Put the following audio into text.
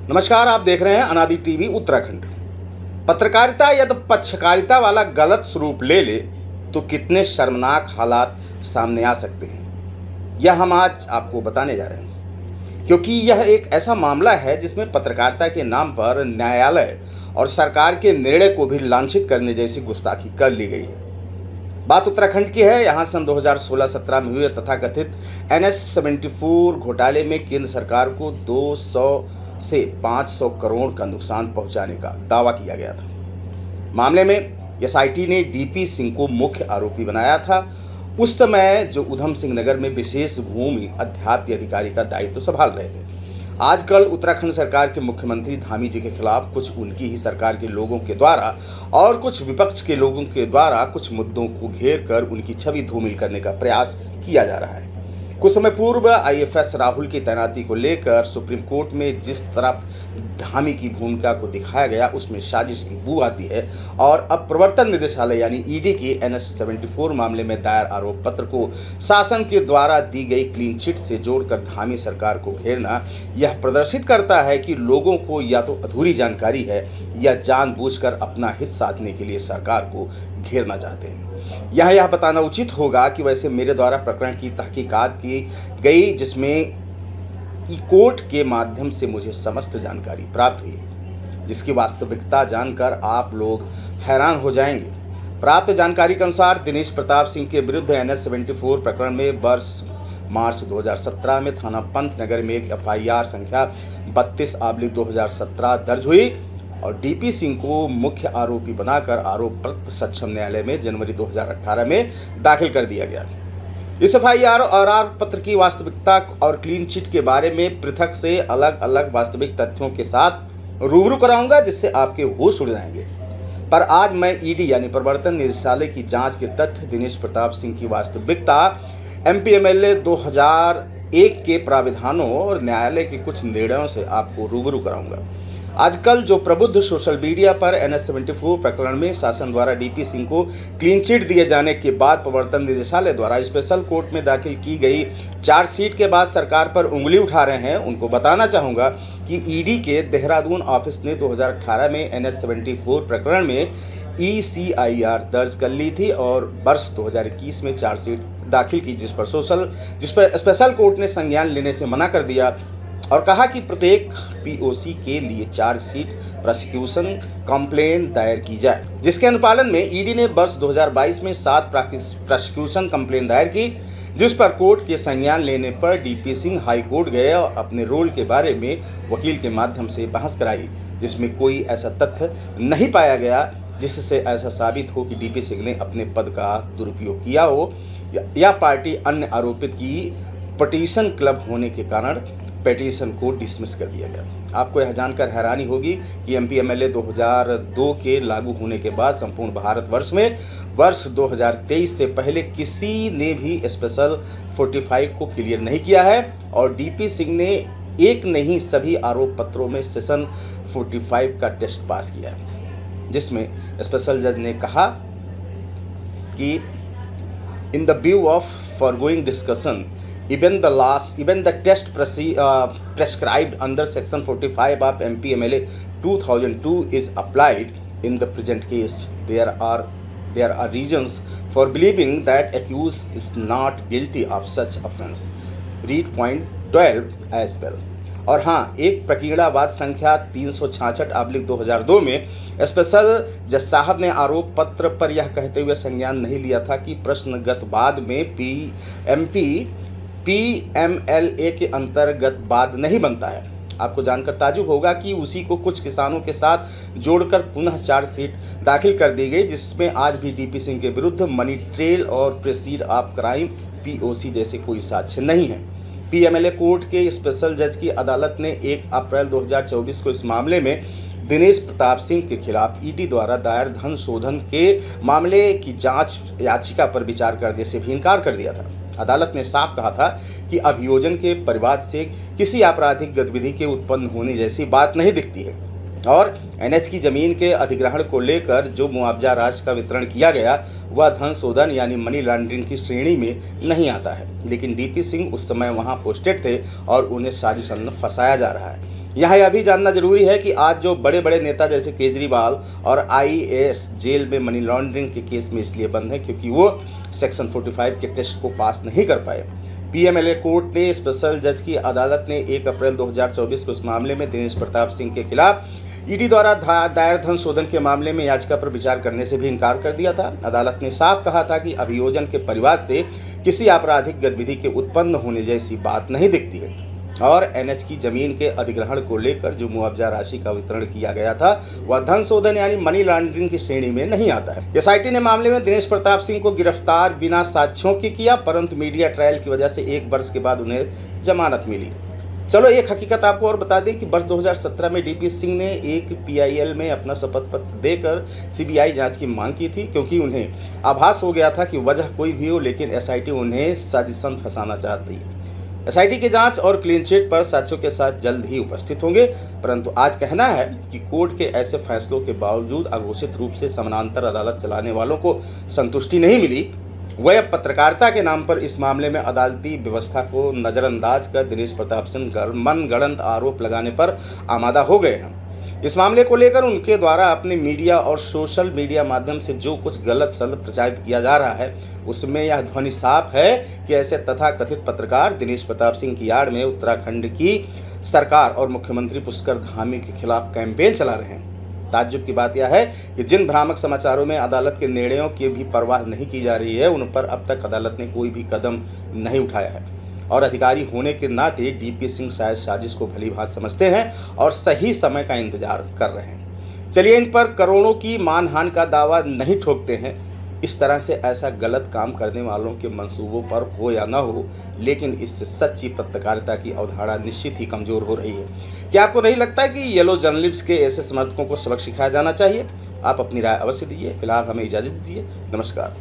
नमस्कार, आप देख रहे हैं अनादि टीवी उत्तराखंड। पत्रकारिता यदि पक्षकारिता वाला गलत स्वरूप ले ले तो कितने शर्मनाक हालात सामने आ सकते हैं, यह हम आज आपको बताने जा रहे हैं। क्योंकि यह एक ऐसा मामला है जिसमें पत्रकारिता के नाम पर न्यायालय और सरकार के निर्णय को भी लांछित करने जैसी गुस्ताखी कर ली गई है। बात उत्तराखंड की है। यहाँ सन 2016-17 में हुए तथाकथित NH-74 घोटाले में केंद्र सरकार को 200 से 500 करोड़ का नुकसान पहुंचाने का दावा किया गया था। मामले में SIT ने DP सिंह को मुख्य आरोपी बनाया था। उस समय जो उधम सिंह नगर में विशेष भूमि अध्याप्ति अधिकारी का दायित्व संभाल रहे थे। आजकल उत्तराखंड सरकार के मुख्यमंत्री धामी जी के खिलाफ कुछ उनकी ही सरकार के लोगों के द्वारा और कुछ विपक्ष के लोगों के द्वारा कुछ मुद्दों को घेर कर उनकी छवि धूमिल करने का प्रयास किया जा रहा है। कुछ समय पूर्व IFS राहुल की तैनाती को लेकर सुप्रीम कोर्ट में जिस तरफ धामी की भूमिका को दिखाया गया उसमें साजिश की बू आती है और अब प्रवर्तन निदेशालय यानी ED के NH-74 मामले में दायर आरोप पत्र को शासन के द्वारा दी गई क्लीन चिट से जोड़कर धामी सरकार को घेरना यह प्रदर्शित करता है कि लोगों को या तो अधूरी जानकारी है या जानबूझकर अपना हित साधने के लिए सरकार को घेरना चाहते हैं। यह बताना उचित होगा कि वैसे मेरे द्वारा प्रकरण की तहकीकात की गई जिसमें कोर्ट के माध्यम से मुझे समस्त जानकारी प्राप्त हुई, जिसकी वास्तविकता जानकर आप लोग हैरान हो जाएंगे। प्राप्त जानकारी के अनुसार दिनेश प्रताप सिंह के विरुद्ध NH-74 प्रकरण में वर्ष मार्च 2017 में थाना पंतनगर में एक FIR संख्या 32/2017 दर्ज हुई और DP सिंह को मुख्य आरोपी बनाकर आरोप पत्र सक्षम न्यायालय में जनवरी 2018 में दाखिल कर दिया गया। इस FIR और आरोप पत्र की वास्तविकता और क्लीन चिट के बारे में पृथक से अलग अलग वास्तविक तथ्यों के साथ रूबरू कराऊंगा, जिससे आपके होश उड़ जाएंगे। पर आज मैं ED यानी प्रवर्तन निदेशालय की जांच के तथ्य, दिनेश प्रताप सिंह की वास्तविकता, MP MLA 2001 के प्राविधानों और न्यायालय के कुछ निर्णयों से आपको रूबरू कराऊंगा। आजकल जो प्रबुद्ध सोशल मीडिया पर NH-74 प्रकरण में शासन द्वारा DP सिंह को क्लीन चिट दिए जाने के बाद प्रवर्तन निदेशालय द्वारा स्पेशल कोर्ट में दाखिल की गई चार्जशीट के बाद सरकार पर उंगली उठा रहे हैं, उनको बताना चाहूँगा कि ED के देहरादून ऑफिस ने 2018 में NH-74 प्रकरण में ECIR दर्ज कर ली थी और वर्ष 2021 में चार्जशीट दाखिल की, जिस पर स्पेशल कोर्ट ने संज्ञान लेने से मना कर दिया और कहा कि प्रत्येक POC के लिए चार्जशीट प्रोसिक्यूशन कंप्लेन दायर की जाए, जिसके अनुपालन में ED ने वर्ष 2022 में 7 प्रोसिक्यूशन कंप्लेन दायर की, जिस पर कोर्ट के संज्ञान लेने पर DP सिंह हाई कोर्ट गए और अपने रोल के बारे में वकील के माध्यम से बहस कराई, जिसमें कोई ऐसा तथ्य नहीं पाया गया जिससे ऐसा साबित हो कि DP सिंह ने अपने पद का दुरुपयोग किया हो या पार्टी अन्य आरोपित की पिटीशन क्लब होने के कारण पिटीशन को डिसमिस कर दिया गया। आपको यह जानकर हैरानी होगी कि MP MLA 2002 के लागू होने के बाद संपूर्ण भारतवर्ष में वर्ष 2023 से पहले किसी ने भी स्पेशल 45 को क्लियर नहीं किया है और DP सिंह ने एक नहीं सभी आरोप पत्रों में सेशन 45 का टेस्ट पास किया है, जिसमें स्पेशल जज ने कहा कि in the view of forgoing discussion even the test prescribed under section 45 of MP MLA 2002 is applied in the present case. There are reasons for believing that accused is not guilty of such offence. Read point 12 as well. और हाँ, एक प्रकीर्णावाद संख्या 366/2002 में special जज साहब ने आरोप पत्र पर यह कहते हुए संज्ञान नहीं लिया था कि प्रश्नगत वाद में PMLA के अंतर्गत वाद नहीं बनता है। आपको जानकर ताजुब होगा कि उसी को कुछ किसानों के साथ जोड़कर पुनः चार्जशीट दाखिल कर दी गई, जिसमें आज भी DP सिंह के विरुद्ध मनी ट्रेल और प्रोसीड ऑफ क्राइम POC जैसे कोई साक्ष्य नहीं है। PMLA कोर्ट के स्पेशल जज की अदालत ने 1 अप्रैल 2024 को इस मामले में दिनेश प्रताप सिंह के खिलाफ ED द्वारा दायर धन शोधन के मामले की जांच याचिका पर विचार करने से भी इनकार कर दिया था। अदालत ने साफ कहा था कि अभियोजन के परिवाद से किसी आपराधिक गतिविधि के उत्पन्न होने जैसी बात नहीं दिखती है। और एनएच की जमीन के अधिग्रहण को लेकर जो मुआवजा राशि का वितरण किया गया वह धन शोधन यानी मनी लॉन्ड्रिंग की श्रेणी में नहीं आता है। लेकिन डीपी सिंह उस समय वहां पोस्टेड थे और उन्हें साजिश में फंसाया जा रहा है। यहाँ यह भी जानना जरूरी है कि आज जो बड़े बड़े नेता जैसे केजरीवाल और आईएएस जेल में मनी लॉन्ड्रिंग के केस में इसलिए बंद हैं क्योंकि वो सेक्शन 45 के टेस्ट को पास नहीं कर पाए। पीएमएलए कोर्ट ने स्पेशल जज की अदालत ने 1 अप्रैल 2024 को इस मामले में दिनेश प्रताप सिंह के खिलाफ ईडी द्वारा दायर धन शोधन के मामले में याचिका पर विचार करने से भी इनकार कर दिया था। अदालत ने साफ कहा था कि अभियोजन के परिवाद से किसी आपराधिक गतिविधि के उत्पन्न होने जैसी बात नहीं दिखती है और एनएच की जमीन के अधिग्रहण को लेकर जो मुआवजा राशि का वितरण किया गया था वह धन शोधन यानी मनी लॉन्ड्रिंग की श्रेणी में नहीं आता है। एसआईटी ने मामले में दिनेश प्रताप सिंह को गिरफ्तार बिना साक्ष्यों की किया, परंतु मीडिया ट्रायल की वजह से 1 वर्ष के बाद उन्हें जमानत मिली। चलो एक हकीकत आपको और बता दें कि वर्ष 2017 में डीपी सिंह ने एक पीआईएल में अपना शपथ पत्र देकर सीबीआई जांच की मांग की थी क्योंकि उन्हें आभास हो गया था कि वजह कोई भी हो लेकिन एसआईटी उन्हें साजिशन फंसाना चाहती है। एसआईटी की जांच और क्लीन चिट पर साक्ष्यों के साथ जल्द ही उपस्थित होंगे, परंतु आज कहना है कि कोर्ट के ऐसे फैसलों के बावजूद अघोषित रूप से समानांतर अदालत चलाने वालों को संतुष्टि नहीं मिली। वह पत्रकारिता के नाम पर इस मामले में अदालती व्यवस्था को नज़रअंदाज कर दिनेश प्रताप सिंह मनगढ़ंत आरोप लगाने पर आमादा हो गए हैं। इस मामले को लेकर उनके द्वारा अपने मीडिया और सोशल मीडिया माध्यम से जो कुछ गलत शब्द प्रचारित किया जा रहा है उसमें यह ध्वनि साफ है कि ऐसे तथाकथित पत्रकार दिनेश प्रताप सिंह की आड़ में उत्तराखंड की सरकार और मुख्यमंत्री पुष्कर धामी के खिलाफ कैंपेन चला रहे हैं। ताज्जुब की बात यह है कि जिन भ्रामक समाचारों में अदालत के निर्णयों की भी परवाह नहीं की जा रही है उन पर अब तक अदालत ने कोई भी कदम नहीं उठाया है और अधिकारी होने के नाते डीपी सिंह शायद साजिश को भली भांति समझते हैं और सही समय का इंतजार कर रहे हैं। चलिए इन पर करोड़ों की मानहानि का दावा नहीं ठोकते हैं। इस तरह से ऐसा गलत काम करने वालों के मंसूबों पर हो या ना हो, लेकिन इससे सच्ची पत्रकारिता की अवधारणा निश्चित ही कमजोर हो रही है। क्या आपको नहीं लगता कि येलो जर्नलिस्ट के ऐसे समर्थकों को सबक सिखाया जाना चाहिए? आप अपनी राय अवश्य दीजिए। फिलहाल हमें इजाजत दीजिए। नमस्कार।